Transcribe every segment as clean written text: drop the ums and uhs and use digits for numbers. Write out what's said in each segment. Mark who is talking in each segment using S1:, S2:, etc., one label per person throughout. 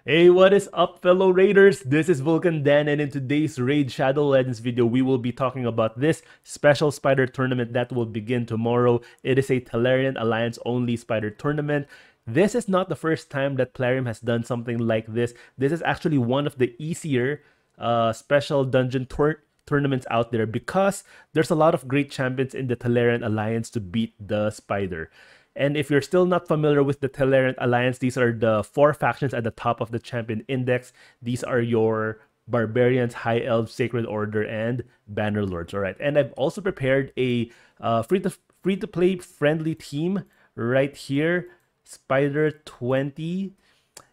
S1: Hey, what is up, fellow raiders? This is Vulcan Dan, and in today's Raid Shadow Legends video, we will be talking about this special spider tournament that will begin tomorrow. It is a Telerian Alliance only spider tournament. This is not the first time that Plarium has done something like this. This is actually one of the easier special dungeon tournaments out there because there's a lot of great champions in the Telerian Alliance to beat the spider. And if you're still not familiar with the TELERIAN Alliance, these are the four factions at the top of the champion index. These are your Barbarians, High Elves, Sacred Order, and Banner Lords. All right, and I've also prepared a free to play friendly team right here, Spider 20.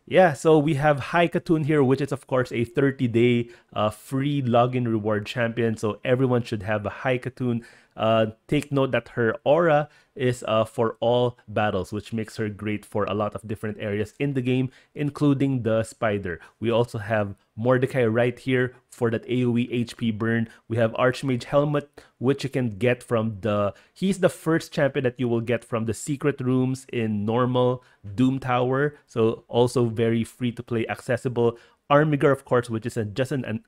S1: Yeah, so we have High Katoon here, which is of course a 30-day free login reward champion. So everyone should have a High Katoon. Take note that her aura is for all battles, which makes her great for a lot of different areas in the game, including the spider. We also have Mordecai right here for that AoE HP burn. We have Archmage Helmet, which you can get from he's the first champion that you will get from the secret rooms in normal Doom Tower. So also very free to play, accessible. Armiger, of course, which is just an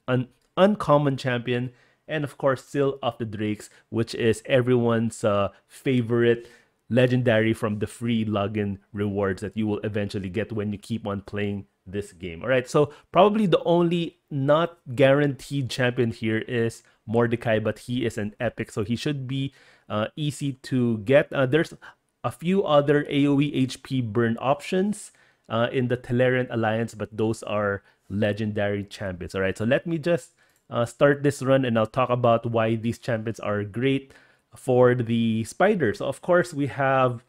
S1: uncommon champion. And of course, Seal of the Drakes, which is everyone's favorite legendary from the free login rewards that you will eventually get when you keep on playing this game. All right, so probably the only not guaranteed champion here is Mordecai, but he is an epic, so he should be easy to get. There's a few other AoE HP burn options in the Telerian Alliance, but those are legendary champions. All right, so let me just start this run and I'll talk about why these champions are great for the spiders. So of course we have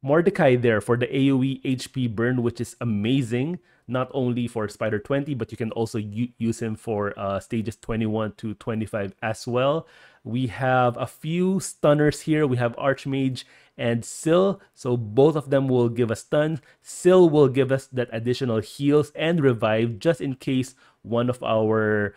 S1: Mordecai there for the AoE HP burn, which is amazing, not only for Spider 20, but you can also use him for stages 21 to 25 as well. We have a few stunners here. We have Archmage and Syl, so both of them will give us stun. Syl will give us that additional heals and revive just in case one of our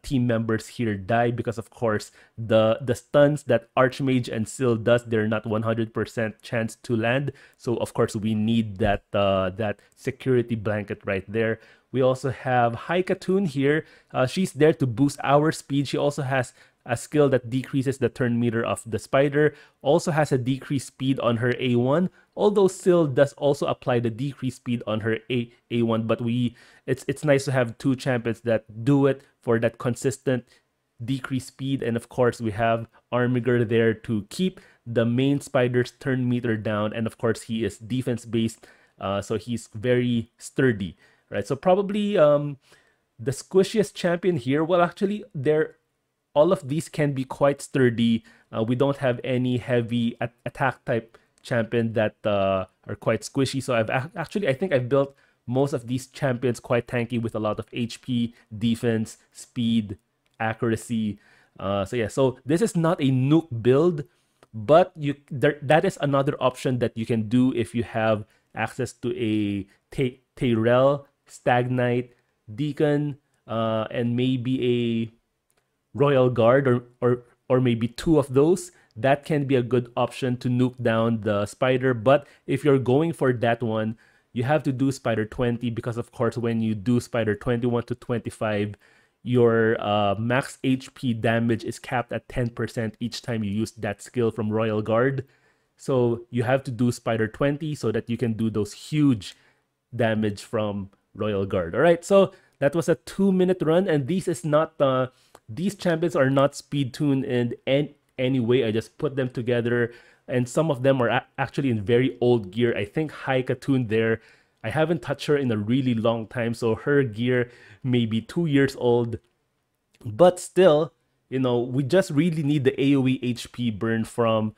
S1: team members here die, because of course the stuns that Archmage and Syl does, they're not 100% chance to land, so of course we need that that security blanket right there. We also have High Katoon here. She's there to boost our speed. She also has a skill that decreases the turn meter of the spider, also has a decreased speed on her A1, although Syl does also apply the decreased speed on her A1, but it's nice to have two champions that do it for that consistent decreased speed. And of course we have Armiger there to keep the main spider's turn meter down, and of course he is defense based, so he's very sturdy, right? So probably the squishiest champion here, well actually all of these can be quite sturdy. We don't have any heavy attack type champion that are quite squishy. So I think I've built most of these champions quite tanky with a lot of HP, defense, speed, accuracy. So yeah, so this is not a nuke build, but that is another option that you can do if you have access to a Tyrell, Stag Knight, Deacon, and maybe a Royal Guard, or maybe two of those. That can be a good option to nuke down the spider. But if you're going for that one, you have to do Spider 20, because of course when you do Spider 21 to 25, your max HP damage is capped at 10% each time you use that skill from Royal Guard. So you have to do Spider 20 so that you can do those huge damage from Royal Guard. All right, so that was a 2-minute run, and these champions are not speed tuned in any way. I just put them together, and some of them are actually in very old gear. I think High Katoon there, I haven't touched her in a really long time, so her gear may be 2 years old. But still, you know, we just really need the AoE HP burn from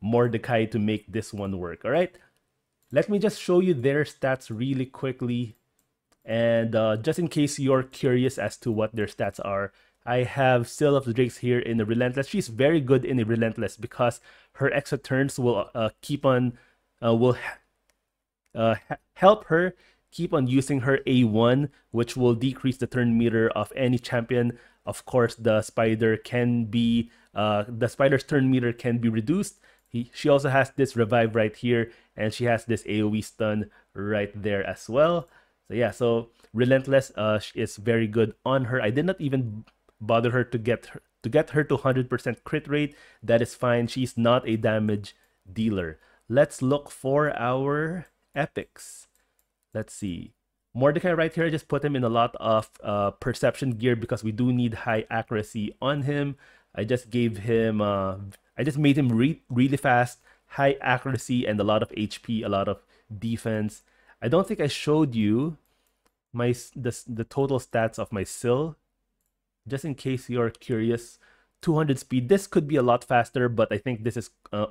S1: Mordecai to make this one work. All right, let me just show you their stats really quickly. And just in case you're curious as to what their stats are, I have Seal of the Drakes here in the Relentless. She's very good in the Relentless because her extra turns will help her keep on using her A1, which will decrease the turn meter of any champion. Of course, the spider's turn meter can be reduced She also has this revive right here, and she has this AoE stun right there as well. So yeah, so Relentless is very good on her. I did not even bother her to get her to 100% crit rate. That is fine. She's not a damage dealer. Let's look for our epics. Let's see. Mordecai right here, I just put him in a lot of perception gear because we do need high accuracy on him. I just gave him, I just made him really fast, high accuracy, and a lot of HP, a lot of defense. I don't think I showed you the total stats of my Syl, just in case you're curious. 200 speed. This could be a lot faster, but I think this is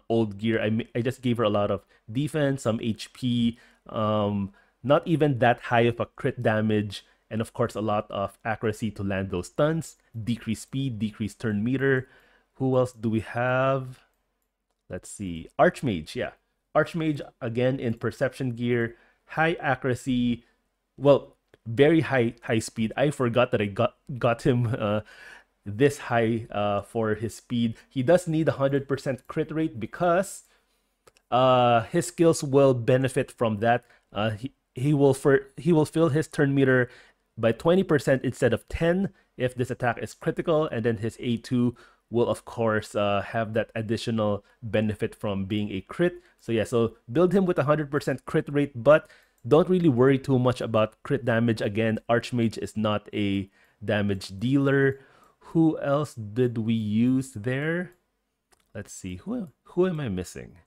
S1: old gear. I just gave her a lot of defense, some HP, not even that high of a crit damage, and of course a lot of accuracy to land those stuns, decrease speed, decrease turn meter. Who else do we have? Let's see. Archmage, yeah. Archmage, again, in perception gear, high accuracy, well, very high speed. I forgot that I got him this high for his speed. He does need 100% crit rate because his skills will benefit from that. He will fill his turn meter by 20% instead of 10 if this attack is critical, and then his A2 will of course have that additional benefit from being a crit. So yeah, so build him with 100% crit rate, but don't really worry too much about crit damage. Again, Archmage is not a damage dealer. Who else did we use there? Let's see. Who am I missing?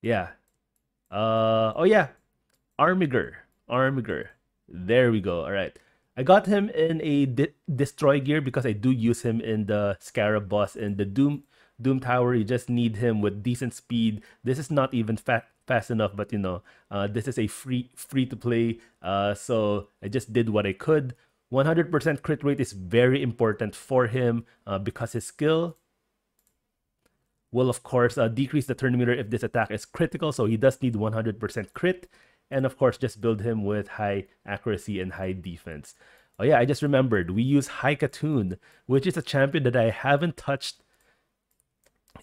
S1: Yeah. Oh yeah. Armiger. There we go. All right. I got him in a destroy gear because I do use him in the Scarab boss in the Doom Tower. You just need him with decent speed. This is not even fast enough, but you know, this is a free to play. So I just did what I could. 100% crit rate is very important for him because his skill will of course decrease the turn meter if this attack is critical. So he does need 100% crit. And of course, just build him with high accuracy and high defense. Oh yeah, I just remembered. We use High Katoon, which is a champion that I haven't touched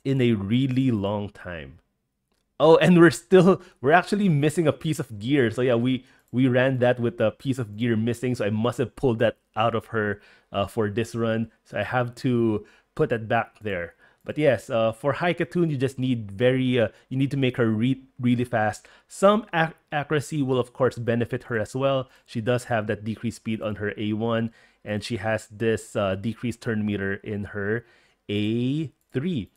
S1: in a really long time. Oh, and we're actually missing a piece of gear. So yeah, we ran that with a piece of gear missing. So I must have pulled that out of her for this run. So I have to put that back there. But yes, for High Katoon, you just need you need to make her really fast. Some accuracy will of course benefit her as well. She does have that decreased speed on her A1, and she has this decreased turn meter in her A3.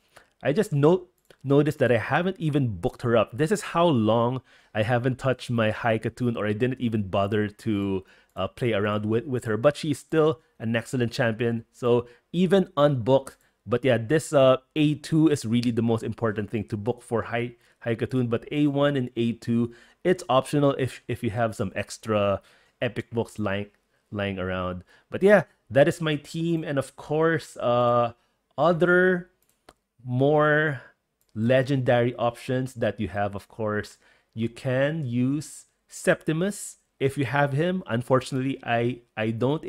S1: I just noticed that I haven't even booked her up. This is how long I haven't touched my High Katoon, or I didn't even bother to play around with her. But she's still an excellent champion. So even unbooked. But yeah, this A2 is really the most important thing to book for High Katoon. But A1 and A2, it's optional if you have some extra epic books lying around. But yeah, that is my team. And of course, other more legendary options that you have, of course, you can use Septimus if you have him. Unfortunately, I don't.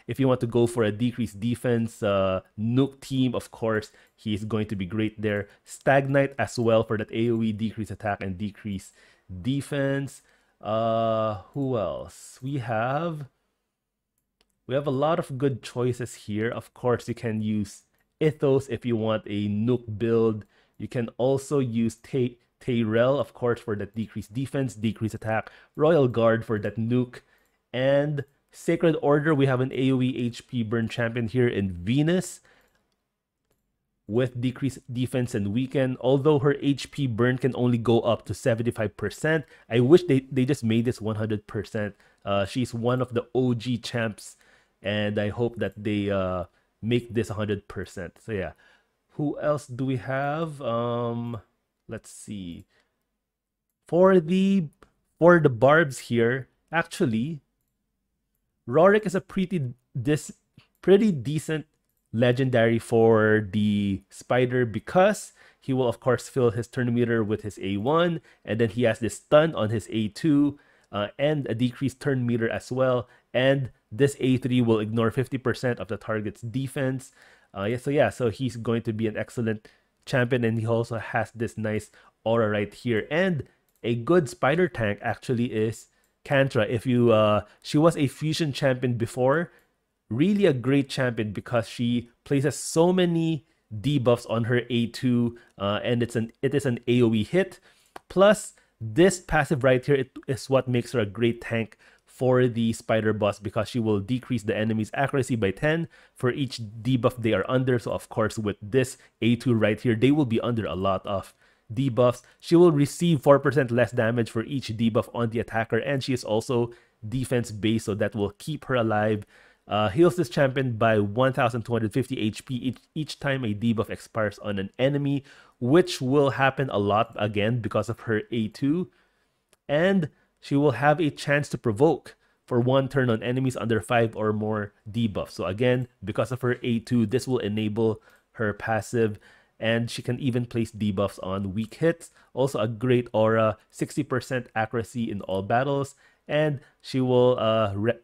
S1: If you want to go for a decreased defense nuke team, of course, he's going to be great there. Stagnite as well for that AoE decrease attack and decrease defense. Who else? We have a lot of good choices here. Of course, you can use Ethos if you want a nuke build. You can also use Tayrel, of course, for that decreased defense, decreased attack. Royal Guard for that nuke. And Sacred Order, we have an AoE HP burn champion here in Venus with decreased defense and weaken. Although her HP burn can only go up to 75%. I wish they just made this 100%. She's one of the OG champs, and I hope that they make this 100%. So yeah. Who else do we have? Let's see. For the barbs here, actually, Rorik is a pretty decent legendary for the spider because he will of course fill his turn meter with his A1, and then he has this stun on his A2 and a decreased turn meter as well. And this A3 will ignore 50% of the target's defense. So he's going to be an excellent champion, and he also has this nice aura right here. And a good spider tank actually is Kantra. If you she was a fusion champion before, really a great champion because she places so many debuffs on her A2, and it is an AoE hit. Plus, this passive right here is what makes her a great tank for the spider boss because she will decrease the enemy's accuracy by 10 for each debuff they are under. So of course, with this A2 right here, they will be under a lot of debuffs. She will receive 4% less damage for each debuff on the attacker, and she is also defense based, so that will keep her alive. Heals this champion by 1250 HP each time a debuff expires on an enemy, which will happen a lot again because of her A2. And she will have a chance to provoke for 1 turn on enemies under 5 or more debuffs. So again, because of her A2, this will enable her passive, and she can even place debuffs on weak hits. Also a great aura, 60% accuracy in all battles, and she will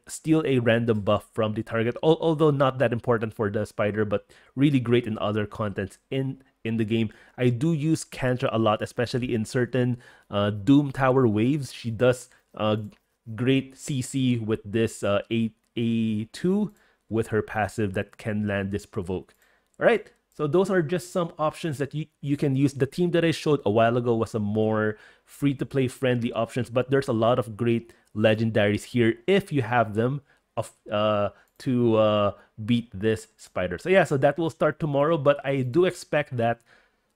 S1: steal a random buff from the target, although not that important for the spider, but really great in other contents in the game. I do use Kantra a lot, especially in certain Doom Tower waves. She does great CC with this A2 with her passive that can land this provoke. All right, so those are just some options that you can use. The team that I showed a while ago was a more free-to-play friendly options, but there's a lot of great legendaries here if you have them to beat this spider. So yeah, so that will start tomorrow, but I do expect that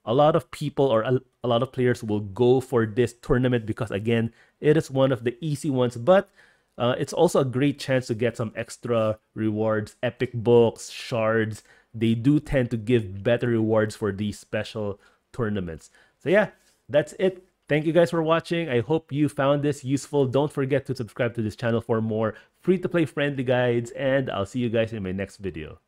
S1: a lot of people or a lot of players will go for this tournament because again, it is one of the easy ones, but it's also a great chance to get some extra rewards, epic books, shards. They do tend to give better rewards for these special tournaments. So yeah, that's it. Thank you guys for watching. I hope you found this useful. Don't forget to subscribe to this channel for more free-to-play friendly guides, and I'll see you guys in my next video.